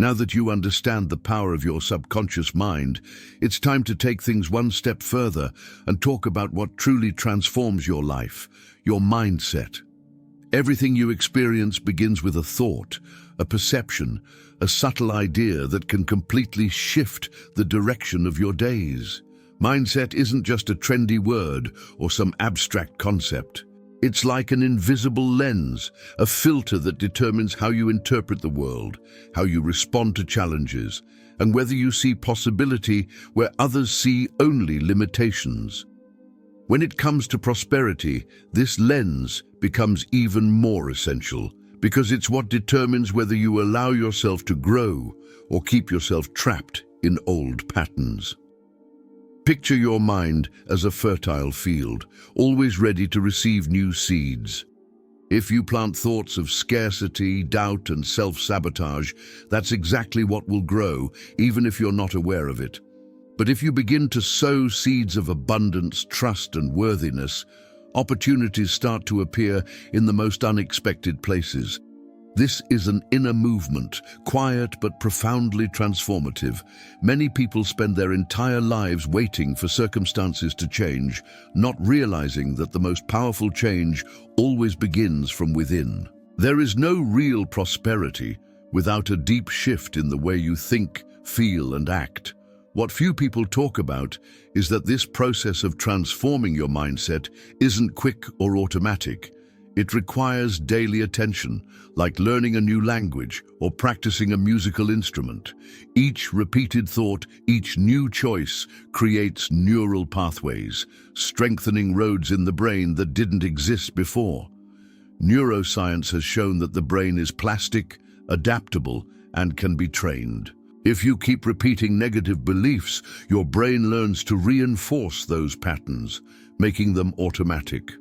Now that you understand the power of your subconscious mind, it's time to take things one step further and talk about what truly transforms your life, your mindset. Everything you experience begins with a thought, a perception, a subtle idea that can completely shift the direction of your days. Mindset isn't just a trendy word or some abstract concept. It's like an invisible lens, a filter that determines how you interpret the world, how you respond to challenges, and whether you see possibility where others see only limitations. When it comes to prosperity, this lens becomes even more essential because it's what determines whether you allow yourself to grow or keep yourself trapped in old patterns. Picture your mind as a fertile field, always ready to receive new seeds. If you plant thoughts of scarcity, doubt, and self-sabotage, that's exactly what will grow, even if you're not aware of it. But if you begin to sow seeds of abundance, trust, and worthiness, opportunities start to appear in the most unexpected places. This is an inner movement, quiet but profoundly transformative. Many people spend their entire lives waiting for circumstances to change, not realizing that the most powerful change always begins from within. There is no real prosperity without a deep shift in the way you think, feel, and act. What few people talk about is that this process of transforming your mindset isn't quick or automatic. It requires daily attention, like learning a new language or practicing a musical instrument. Each repeated thought, each new choice creates neural pathways, strengthening roads in the brain that didn't exist before. Neuroscience has shown that the brain is plastic, adaptable, and can be trained. If you keep repeating negative beliefs, your brain learns to reinforce those patterns, making them automatic.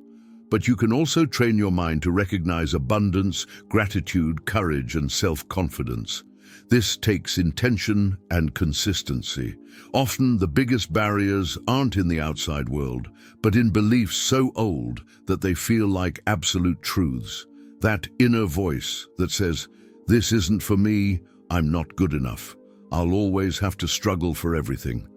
But you can also train your mind to recognize abundance, gratitude, courage, and self-confidence. This takes intention and consistency. Often the biggest barriers aren't in the outside world, but in beliefs so old that they feel like absolute truths. That inner voice that says, "This isn't for me, I'm not good enough. I'll always have to struggle for everything."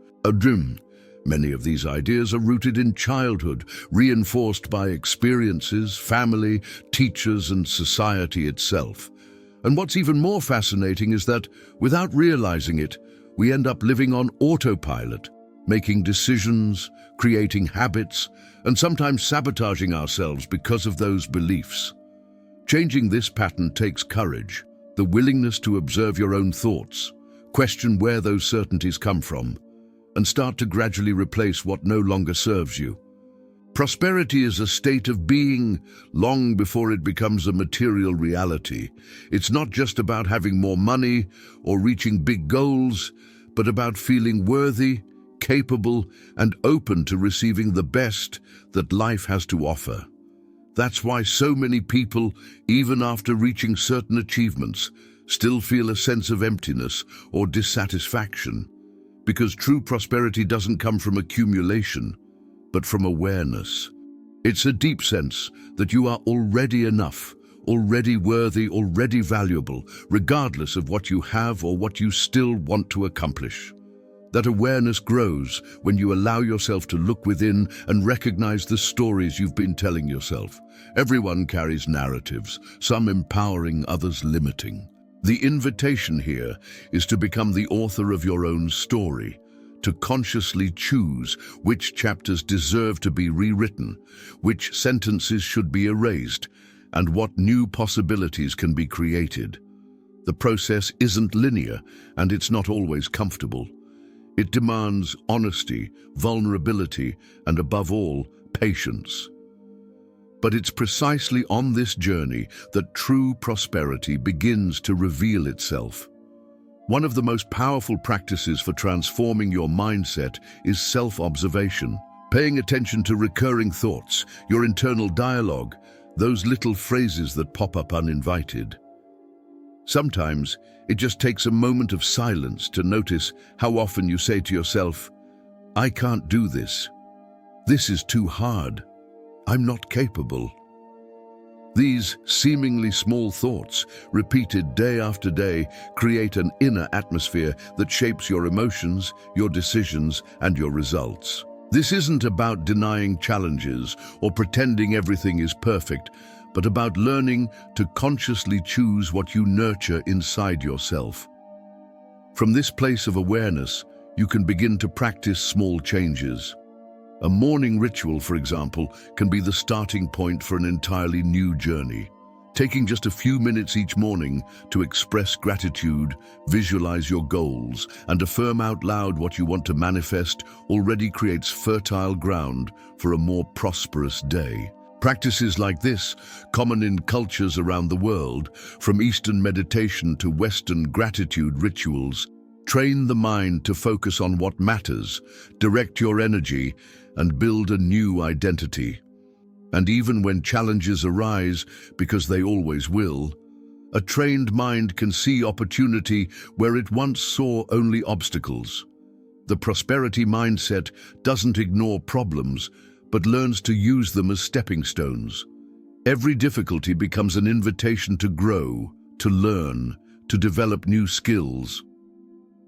Many of these ideas are rooted in childhood, reinforced by experiences, family, teachers, and society itself. And what's even more fascinating is that, without realizing it, we end up living on autopilot, making decisions, creating habits, and sometimes sabotaging ourselves because of those beliefs. Changing this pattern takes courage, the willingness to observe your own thoughts, question where those certainties come from, and start to gradually replace what no longer serves you. Prosperity is a state of being long before it becomes a material reality. It's not just about having more money or reaching big goals, but about feeling worthy, capable, and open to receiving the best that life has to offer. That's why so many people, even after reaching certain achievements, still feel a sense of emptiness or dissatisfaction. Because true prosperity doesn't come from accumulation, but from awareness. It's a deep sense that you are already enough, already worthy, already valuable, regardless of what you have or what you still want to accomplish. That awareness grows when you allow yourself to look within and recognize the stories you've been telling yourself. Everyone carries narratives, some empowering, others limiting. The invitation here is to become the author of your own story, to consciously choose which chapters deserve to be rewritten, which sentences should be erased, and what new possibilities can be created. The process isn't linear, and it's not always comfortable. It demands honesty, vulnerability, and above all, patience. But it's precisely on this journey that true prosperity begins to reveal itself. One of the most powerful practices for transforming your mindset is self-observation, paying attention to recurring thoughts, your internal dialogue, those little phrases that pop up uninvited. Sometimes it just takes a moment of silence to notice how often you say to yourself, "I can't do this. This is too hard. I'm not capable." These seemingly small thoughts, repeated day after day, create an inner atmosphere that shapes your emotions, your decisions, and your results. This isn't about denying challenges or pretending everything is perfect, but about learning to consciously choose what you nurture inside yourself. From this place of awareness, you can begin to practice small changes. A morning ritual, for example, can be the starting point for an entirely new journey. Taking just a few minutes each morning to express gratitude, visualize your goals, and affirm out loud what you want to manifest already creates fertile ground for a more prosperous day. Practices like this, common in cultures around the world, from Eastern meditation to Western gratitude rituals, train the mind to focus on what matters, direct your energy, and build a new identity. And even when challenges arise, because they always will, a trained mind can see opportunity where it once saw only obstacles. The prosperity mindset doesn't ignore problems, but learns to use them as stepping stones. Every difficulty becomes an invitation to grow, to learn, to develop new skills.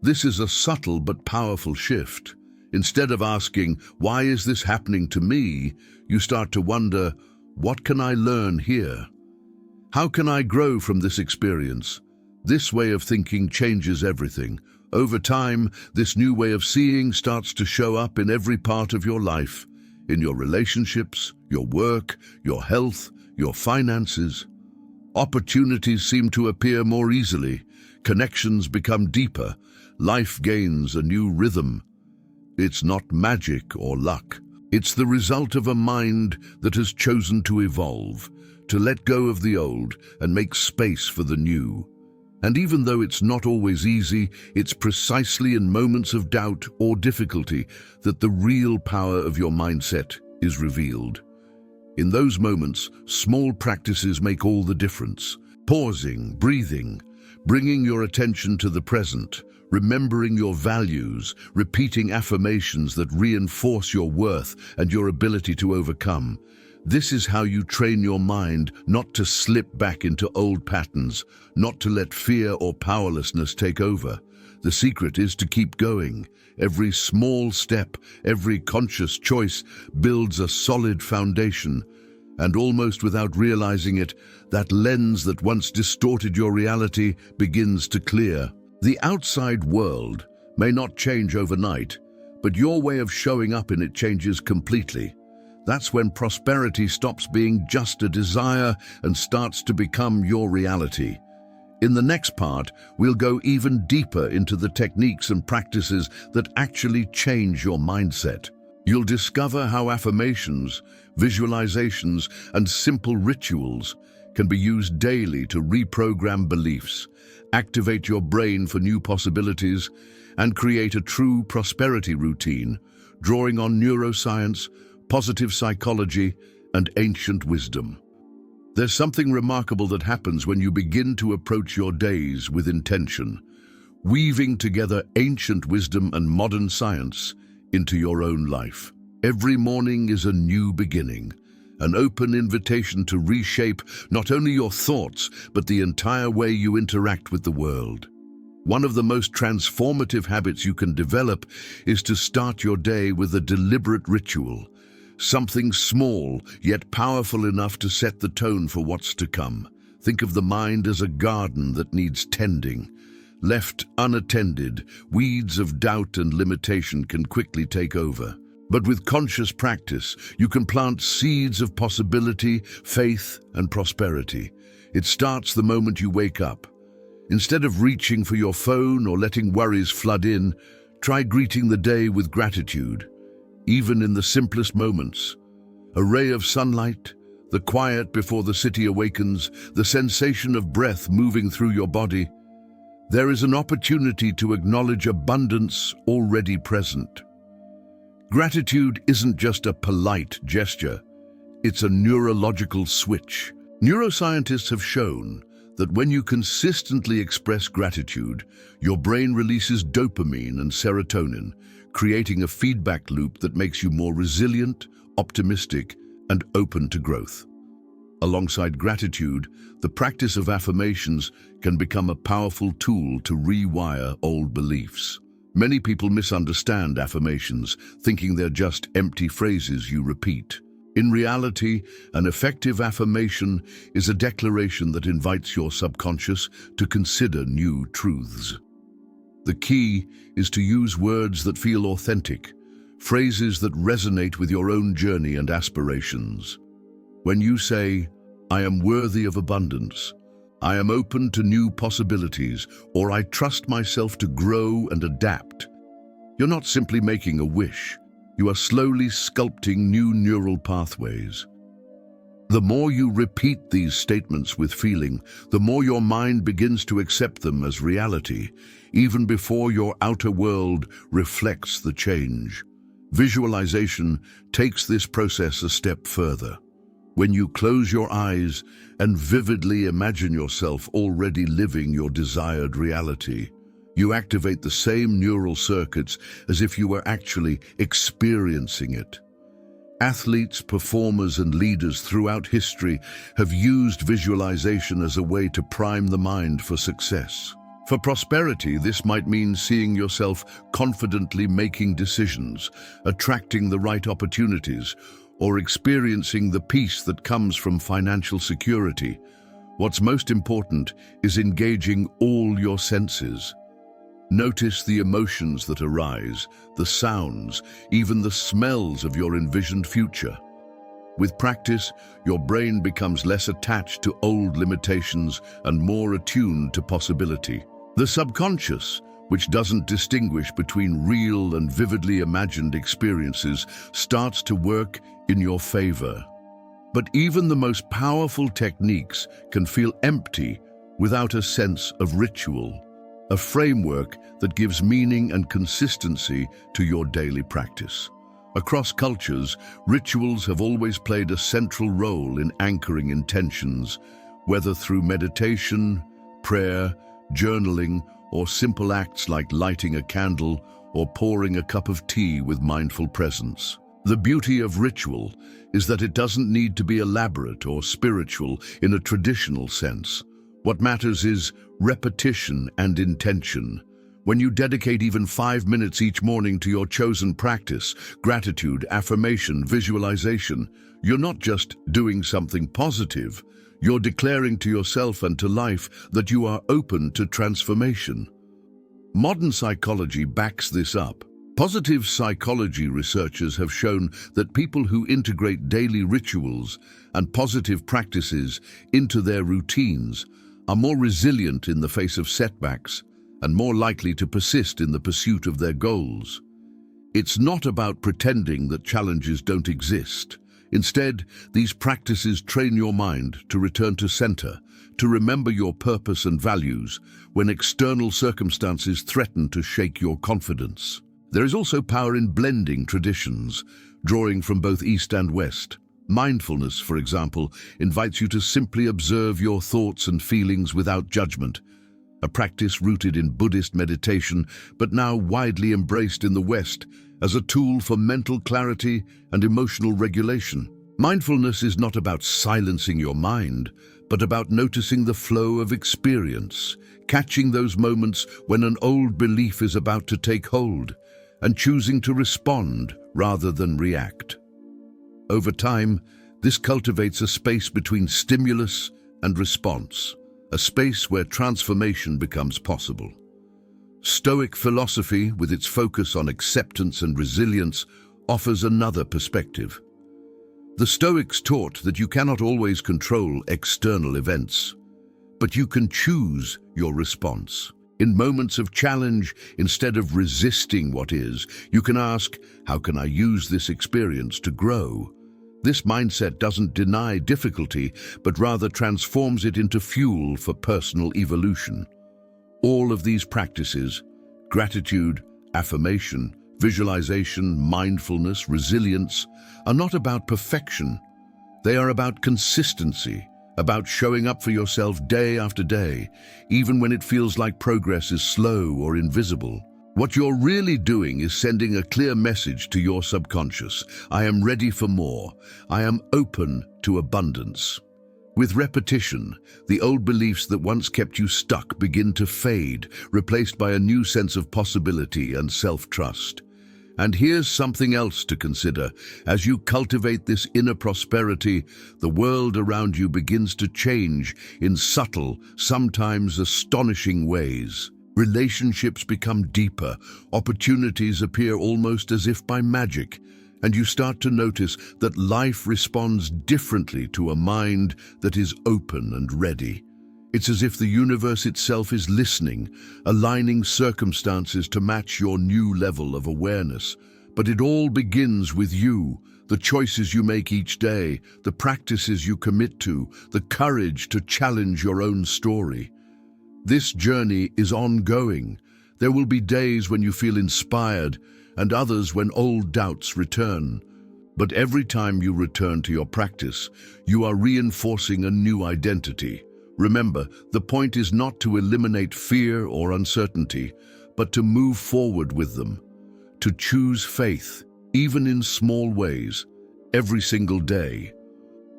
This is a subtle but powerful shift. Instead of asking, "Why is this happening to me?" you start to wonder, "What can I learn here? How can I grow from this experience?" This way of thinking changes everything. Over time, this new way of seeing starts to show up in every part of your life, in your relationships, your work, your health, your finances. Opportunities seem to appear more easily. Connections become deeper. Life gains a new rhythm. It's not magic or luck. It's the result of a mind that has chosen to evolve, to let go of the old and make space for the new. And even though it's not always easy, it's precisely in moments of doubt or difficulty that the real power of your mindset is revealed. In those moments, small practices make all the difference. Pausing, breathing, bringing your attention to the present, remembering your values, repeating affirmations that reinforce your worth and your ability to overcome. This is how you train your mind not to slip back into old patterns, not to let fear or powerlessness take over. The secret is to keep going. Every small step, every conscious choice builds a solid foundation. And almost without realizing it, that lens that once distorted your reality begins to clear. The outside world may not change overnight, but your way of showing up in it changes completely. That's when prosperity stops being just a desire and starts to become your reality. In the next part, we'll go even deeper into the techniques and practices that actually change your mindset. You'll discover how affirmations, visualizations, and simple rituals can be used daily to reprogram beliefs, activate your brain for new possibilities, and create a true prosperity routine, drawing on neuroscience, positive psychology, and ancient wisdom. There's something remarkable that happens when you begin to approach your days with intention, weaving together ancient wisdom and modern science into your own life. Every morning is a new beginning, an open invitation to reshape not only your thoughts, but the entire way you interact with the world. One of the most transformative habits you can develop is to start your day with a deliberate ritual, something small yet powerful enough to set the tone for what's to come. Think of the mind as a garden that needs tending. Left unattended, weeds of doubt and limitation can quickly take over. But with conscious practice, you can plant seeds of possibility, faith, and prosperity. It starts the moment you wake up. Instead of reaching for your phone or letting worries flood in, try greeting the day with gratitude, even in the simplest moments. A ray of sunlight, the quiet before the city awakens, the sensation of breath moving through your body. There is an opportunity to acknowledge abundance already present. Gratitude isn't just a polite gesture, it's a neurological switch. Neuroscientists have shown that when you consistently express gratitude, your brain releases dopamine and serotonin, creating a feedback loop that makes you more resilient, optimistic, and open to growth. Alongside gratitude, the practice of affirmations can become a powerful tool to rewire old beliefs. Many people misunderstand affirmations, thinking they're just empty phrases you repeat. In reality, an effective affirmation is a declaration that invites your subconscious to consider new truths. The key is to use words that feel authentic, phrases that resonate with your own journey and aspirations. When you say, "I am worthy of abundance," "I am open to new possibilities," or "I trust myself to grow and adapt," you're not simply making a wish. You are slowly sculpting new neural pathways. The more you repeat these statements with feeling, the more your mind begins to accept them as reality, even before your outer world reflects the change. Visualization takes this process a step further. When you close your eyes and vividly imagine yourself already living your desired reality, you activate the same neural circuits as if you were actually experiencing it. Athletes, performers, and leaders throughout history have used visualization as a way to prime the mind for success. For prosperity, this might mean seeing yourself confidently making decisions, attracting the right opportunities, or experiencing the peace that comes from financial security. What's most important is engaging all your senses. Notice the emotions that arise, the sounds, even the smells of your envisioned future. With practice, your brain becomes less attached to old limitations and more attuned to possibility. The subconscious, which doesn't distinguish between real and vividly imagined experiences, starts to work in your favor. But even the most powerful techniques can feel empty without a sense of ritual, a framework that gives meaning and consistency to your daily practice. Across cultures, rituals have always played a central role in anchoring intentions, whether through meditation, prayer, journaling, or simple acts like lighting a candle or pouring a cup of tea with mindful presence. The beauty of ritual is that it doesn't need to be elaborate or spiritual in a traditional sense. What matters is repetition and intention. When you dedicate even 5 minutes each morning to your chosen practice, gratitude, affirmation, visualization, you're not just doing something positive. You're declaring to yourself and to life that you are open to transformation. Modern psychology backs this up. Positive psychology researchers have shown that people who integrate daily rituals and positive practices into their routines are more resilient in the face of setbacks and more likely to persist in the pursuit of their goals. It's not about pretending that challenges don't exist. Instead, these practices train your mind to return to center, to remember your purpose and values when external circumstances threaten to shake your confidence. There is also power in blending traditions, drawing from both East and West. Mindfulness, for example, invites you to simply observe your thoughts and feelings without judgment, a practice rooted in Buddhist meditation, but now widely embraced in the West as a tool for mental clarity and emotional regulation. Mindfulness is not about silencing your mind, but about noticing the flow of experience, catching those moments when an old belief is about to take hold, and choosing to respond rather than react. Over time, this cultivates a space between stimulus and response, a space where transformation becomes possible. Stoic philosophy, with its focus on acceptance and resilience, offers another perspective. The Stoics taught that you cannot always control external events, but you can choose your response. In moments of challenge, instead of resisting what is, you can ask, how can I use this experience to grow? This mindset doesn't deny difficulty, but rather transforms it into fuel for personal evolution. All of these practices, gratitude, affirmation, visualization, mindfulness, resilience, are not about perfection. They are about consistency, about showing up for yourself day after day, even when it feels like progress is slow or invisible. What you're really doing is sending a clear message to your subconscious. I am ready for more. I am open to abundance. With repetition, the old beliefs that once kept you stuck begin to fade, replaced by a new sense of possibility and self-trust. And here's something else to consider. As you cultivate this inner prosperity, the world around you begins to change in subtle, sometimes astonishing ways. Relationships become deeper, opportunities appear almost as if by magic, and you start to notice that life responds differently to a mind that is open and ready. It's as if the universe itself is listening, aligning circumstances to match your new level of awareness. But it all begins with you, the choices you make each day, the practices you commit to, the courage to challenge your own story. This journey is ongoing. There will be days when you feel inspired and others when old doubts return. But every time you return to your practice, you are reinforcing a new identity. Remember, the point is not to eliminate fear or uncertainty, but to move forward with them, to choose faith, even in small ways, every single day.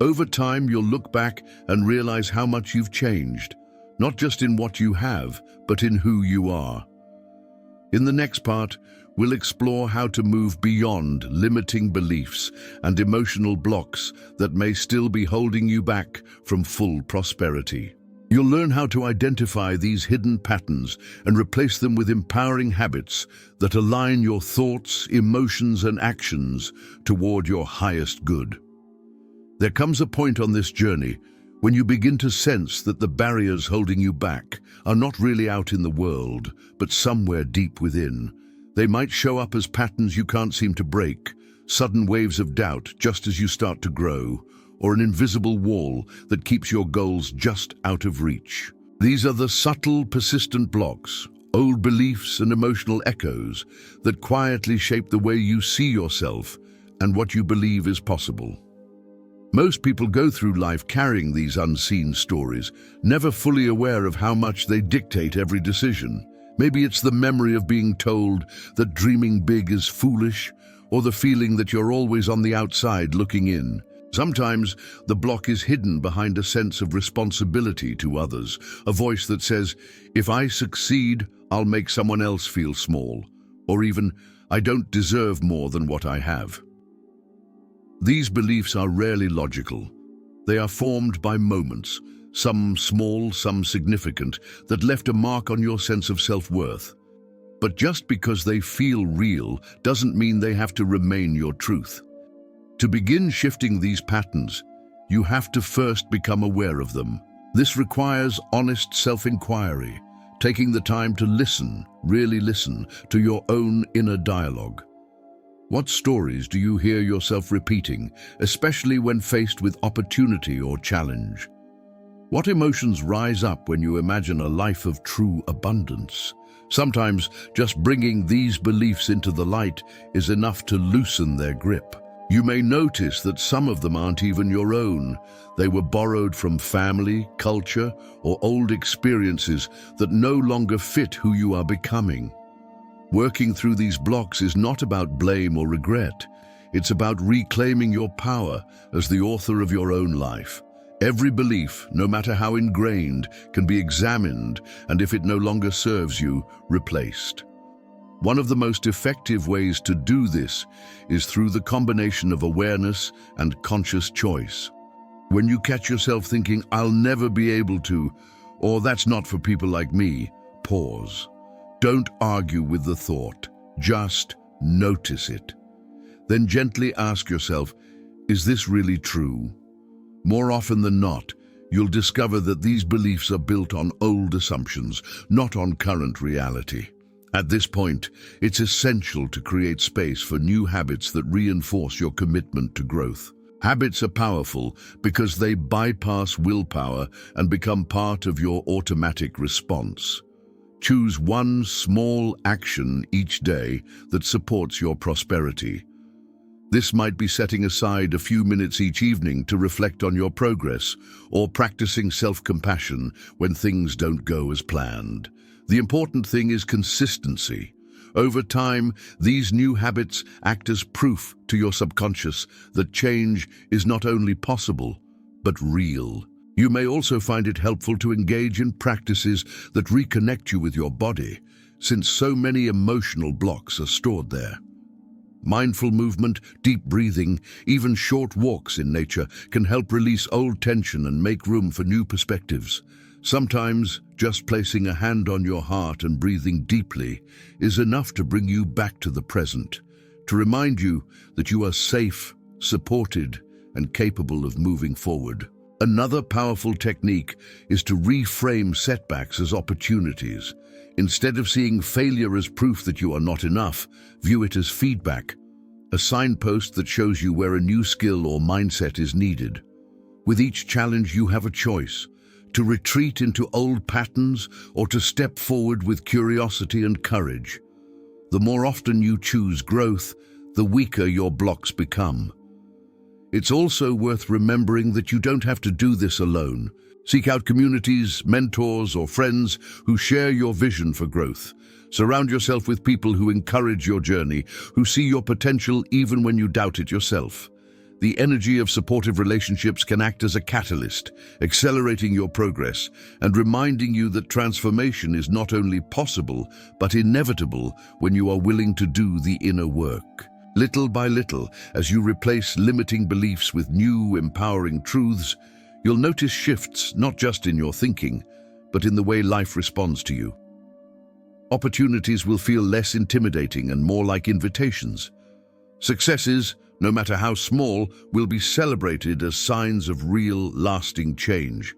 Over time, you'll look back and realize how much you've changed, not just in what you have, but in who you are. In the next part, we'll explore how to move beyond limiting beliefs and emotional blocks that may still be holding you back from full prosperity. You'll learn how to identify these hidden patterns and replace them with empowering habits that align your thoughts, emotions, and actions toward your highest good. There comes a point on this journey when you begin to sense that the barriers holding you back are not really out in the world, but somewhere deep within. They might show up as patterns you can't seem to break, sudden waves of doubt just as you start to grow, or an invisible wall that keeps your goals just out of reach. These are the subtle, persistent blocks, old beliefs and emotional echoes that quietly shape the way you see yourself and what you believe is possible. Most people go through life carrying these unseen stories, never fully aware of how much they dictate every decision. Maybe it's the memory of being told that dreaming big is foolish, or the feeling that you're always on the outside looking in. Sometimes the block is hidden behind a sense of responsibility to others, a voice that says, if I succeed, I'll make someone else feel small, or even, I don't deserve more than what I have. These beliefs are rarely logical. They are formed by moments, some small, some significant, that left a mark on your sense of self-worth. But just because they feel real doesn't mean they have to remain your truth. To begin shifting these patterns, you have to first become aware of them. This requires honest self-inquiry, taking the time to listen, really listen, to your own inner dialogue. What stories do you hear yourself repeating, especially when faced with opportunity or challenge? What emotions rise up when you imagine a life of true abundance? Sometimes just bringing these beliefs into the light is enough to loosen their grip. You may notice that some of them aren't even your own. They were borrowed from family, culture, or old experiences that no longer fit who you are becoming. Working through these blocks is not about blame or regret. It's about reclaiming your power as the author of your own life. Every belief, no matter how ingrained, can be examined, and if it no longer serves you, replaced. One of the most effective ways to do this is through the combination of awareness and conscious choice. When you catch yourself thinking, I'll never be able to, or that's not for people like me, pause. Don't argue with the thought, just notice it. Then gently ask yourself, is this really true? More often than not, you'll discover that these beliefs are built on old assumptions, not on current reality. At this point, it's essential to create space for new habits that reinforce your commitment to growth. Habits are powerful because they bypass willpower and become part of your automatic response. Choose one small action each day that supports your prosperity. This might be setting aside a few minutes each evening to reflect on your progress, or practicing self-compassion when things don't go as planned. The important thing is consistency. Over time, these new habits act as proof to your subconscious that change is not only possible, but real. You may also find it helpful to engage in practices that reconnect you with your body, since so many emotional blocks are stored there. Mindful movement, deep breathing, even short walks in nature can help release old tension and make room for new perspectives. Sometimes, just placing a hand on your heart and breathing deeply is enough to bring you back to the present, to remind you that you are safe, supported, and capable of moving forward. Another powerful technique is to reframe setbacks as opportunities. Instead of seeing failure as proof that you are not enough, view it as feedback, a signpost that shows you where a new skill or mindset is needed. With each challenge, you have a choice: to retreat into old patterns or to step forward with curiosity and courage. The more often you choose growth, the weaker your blocks become. It's also worth remembering that you don't have to do this alone. Seek out communities, mentors, or friends who share your vision for growth. Surround yourself with people who encourage your journey, who see your potential even when you doubt it yourself. The energy of supportive relationships can act as a catalyst, accelerating your progress and reminding you that transformation is not only possible, but inevitable when you are willing to do the inner work. Little by little, as you replace limiting beliefs with new, empowering truths, you'll notice shifts not just in your thinking, but in the way life responds to you. Opportunities will feel less intimidating and more like invitations. Successes, no matter how small, will be celebrated as signs of real, lasting change.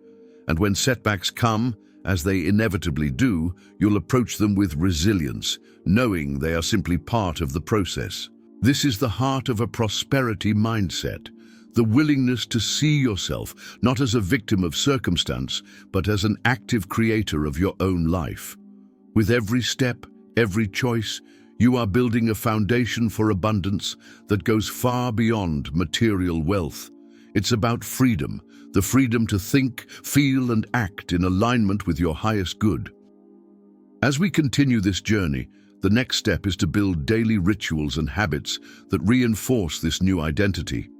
And when setbacks come, as they inevitably do, you'll approach them with resilience, knowing they are simply part of the process. This is the heart of a prosperity mindset, the willingness to see yourself not as a victim of circumstance, but as an active creator of your own life. With every step, every choice, you are building a foundation for abundance that goes far beyond material wealth. It's about freedom, the freedom to think, feel, and act in alignment with your highest good. As we continue this journey, the next step is to build daily rituals and habits that reinforce this new identity.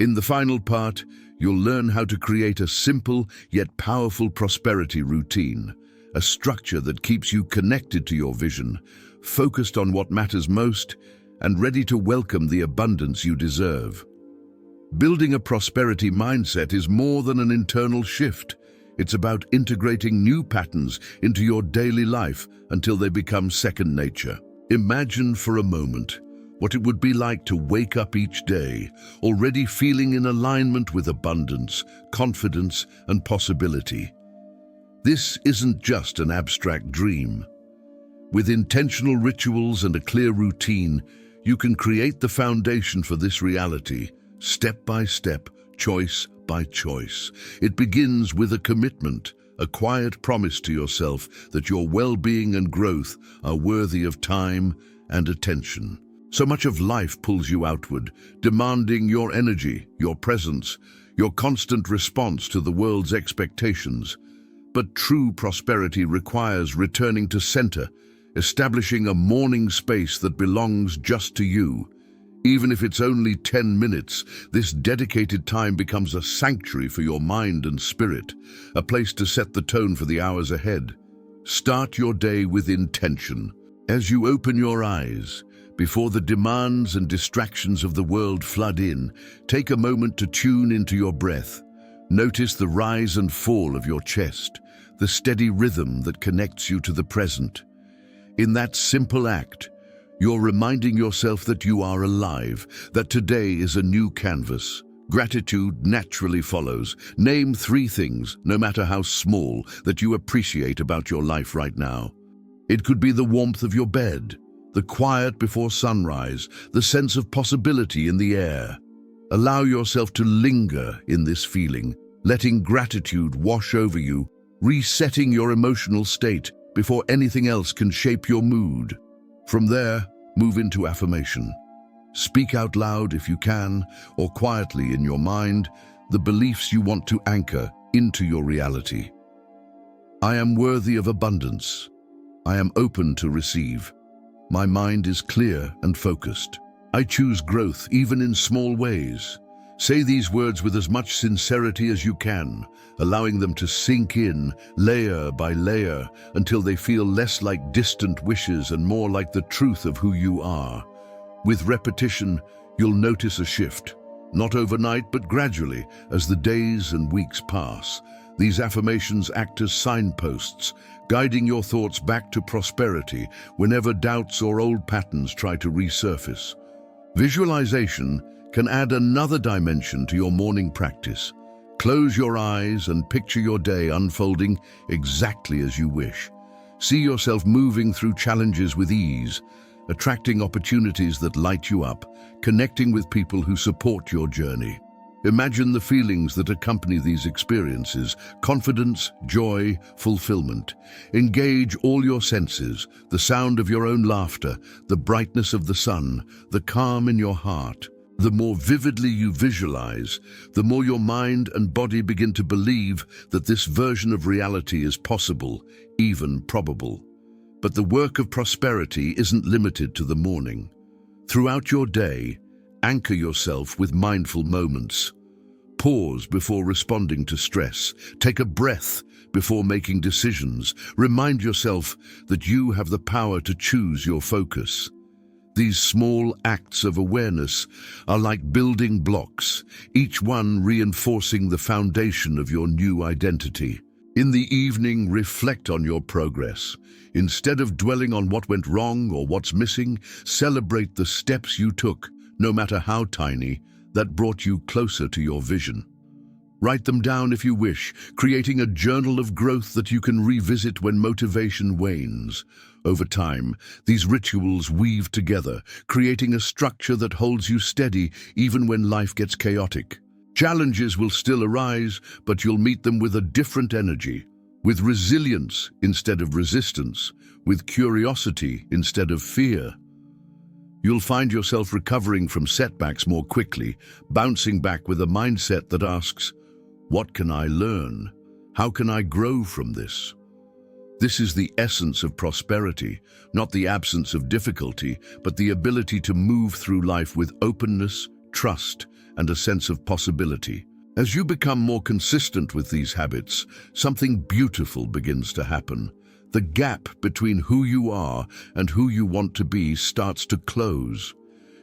In the final part, you'll learn how to create a simple yet powerful prosperity routine, a structure that keeps you connected to your vision, focused on what matters most, and ready to welcome the abundance you deserve. Building a prosperity mindset is more than an internal shift. It's about integrating new patterns into your daily life until they become second nature. Imagine for a moment what it would be like to wake up each day already feeling in alignment with abundance, confidence, and possibility. This isn't just an abstract dream. With intentional rituals and a clear routine, you can create the foundation for this reality, step by step, choice by choice. It begins with a commitment, a quiet promise to yourself that your well-being and growth are worthy of time and attention. So much of life pulls you outward, demanding your energy, your presence, your constant response to the world's expectations. But true prosperity requires returning to center, establishing a morning space that belongs just to you. Even if it's only 10 minutes, this dedicated time becomes a sanctuary for your mind and spirit, a place to set the tone for the hours ahead. Start your day with intention. As you open your eyes, before the demands and distractions of the world flood in, take a moment to tune into your breath. Notice the rise and fall of your chest, the steady rhythm that connects you to the present. In that simple act, you're reminding yourself that you are alive, that today is a new canvas. Gratitude naturally follows. Name 3 things, no matter how small, that you appreciate about your life right now. It could be the warmth of your bed, the quiet before sunrise, the sense of possibility in the air. Allow yourself to linger in this feeling, letting gratitude wash over you, resetting your emotional state before anything else can shape your mood. From there, move into affirmation. Speak out loud if you can, or quietly in your mind, the beliefs you want to anchor into your reality. I am worthy of abundance. I am open to receive. My mind is clear and focused. I choose growth even in small ways. Say these words with as much sincerity as you can, allowing them to sink in layer by layer until they feel less like distant wishes and more like the truth of who you are. With repetition, you'll notice a shift, not overnight but gradually as the days and weeks pass. These affirmations act as signposts, guiding your thoughts back to prosperity whenever doubts or old patterns try to resurface. Visualization can add another dimension to your morning practice. Close your eyes and picture your day unfolding exactly as you wish. See yourself moving through challenges with ease, attracting opportunities that light you up, connecting with people who support your journey. Imagine the feelings that accompany these experiences: confidence, joy, fulfillment. Engage all your senses: the sound of your own laughter, the brightness of the sun, the calm in your heart. The more vividly you visualize, the more your mind and body begin to believe that this version of reality is possible, even probable. But the work of prosperity isn't limited to the morning. Throughout your day, anchor yourself with mindful moments. Pause before responding to stress. Take a breath before making decisions. Remind yourself that you have the power to choose your focus. These small acts of awareness are like building blocks, each one reinforcing the foundation of your new identity. In the evening, reflect on your progress. Instead of dwelling on what went wrong or what's missing, celebrate the steps you took, no matter how tiny, that brought you closer to your vision. Write them down if you wish, creating a journal of growth that you can revisit when motivation wanes. Over time, these rituals weave together, creating a structure that holds you steady even when life gets chaotic. Challenges will still arise, but you'll meet them with a different energy, with resilience instead of resistance, with curiosity instead of fear. You'll find yourself recovering from setbacks more quickly, bouncing back with a mindset that asks, "What can I learn? How can I grow from this?" This is the essence of prosperity, not the absence of difficulty, but the ability to move through life with openness, trust, and a sense of possibility. As you become more consistent with these habits, something beautiful begins to happen. The gap between who you are and who you want to be starts to close.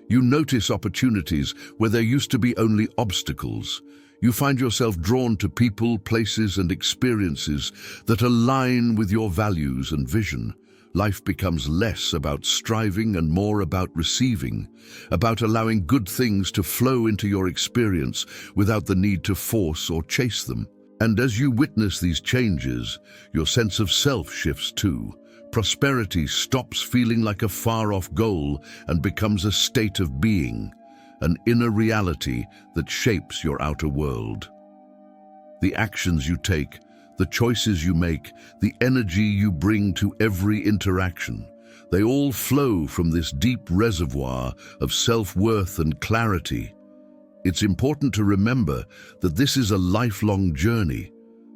You notice opportunities where there used to be only obstacles. You find yourself drawn to people, places, and experiences that align with your values and vision. Life becomes less about striving and more about receiving, about allowing good things to flow into your experience without the need to force or chase them. And as you witness these changes, your sense of self shifts too. Prosperity stops feeling like a far-off goal and becomes a state of being, an inner reality that shapes your outer world. The actions you take, the choices you make, the energy you bring to every interaction, they all flow from this deep reservoir of self-worth and clarity. It's important to remember that this is a lifelong journey.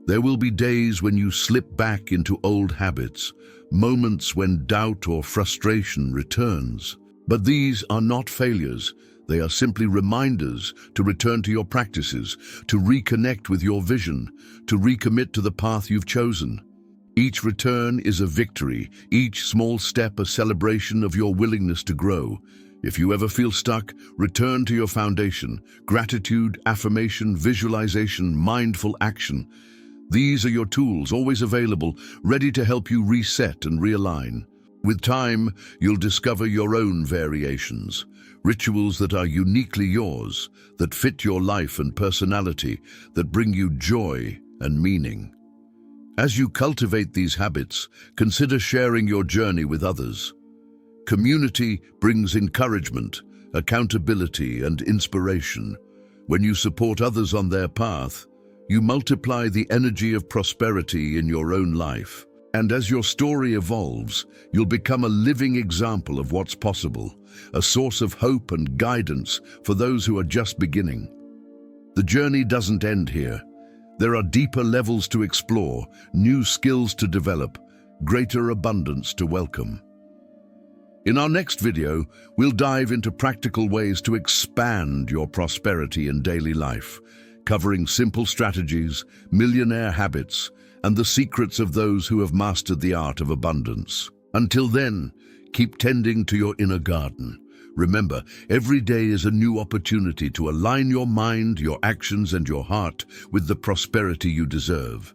There will be days when you slip back into old habits, moments when doubt or frustration returns. But these are not failures. They are simply reminders to return to your practices, to reconnect with your vision, to recommit to the path you've chosen. Each return is a victory, each small step a celebration of your willingness to grow. If you ever feel stuck, return to your foundation: gratitude, affirmation, visualization, mindful action. These are your tools, always available, ready to help you reset and realign. With time, you'll discover your own variations, rituals that are uniquely yours, that fit your life and personality, that bring you joy and meaning. As you cultivate these habits, consider sharing your journey with others. Community brings encouragement, accountability, and inspiration. When you support others on their path, you multiply the energy of prosperity in your own life. And as your story evolves, you'll become a living example of what's possible, a source of hope and guidance for those who are just beginning. The journey doesn't end here. There are deeper levels to explore, new skills to develop, greater abundance to welcome. In our next video, we'll dive into practical ways to expand your prosperity in daily life, covering simple strategies, millionaire habits, and the secrets of those who have mastered the art of abundance. Until then, keep tending to your inner garden. Remember, every day is a new opportunity to align your mind, your actions, and your heart with the prosperity you deserve.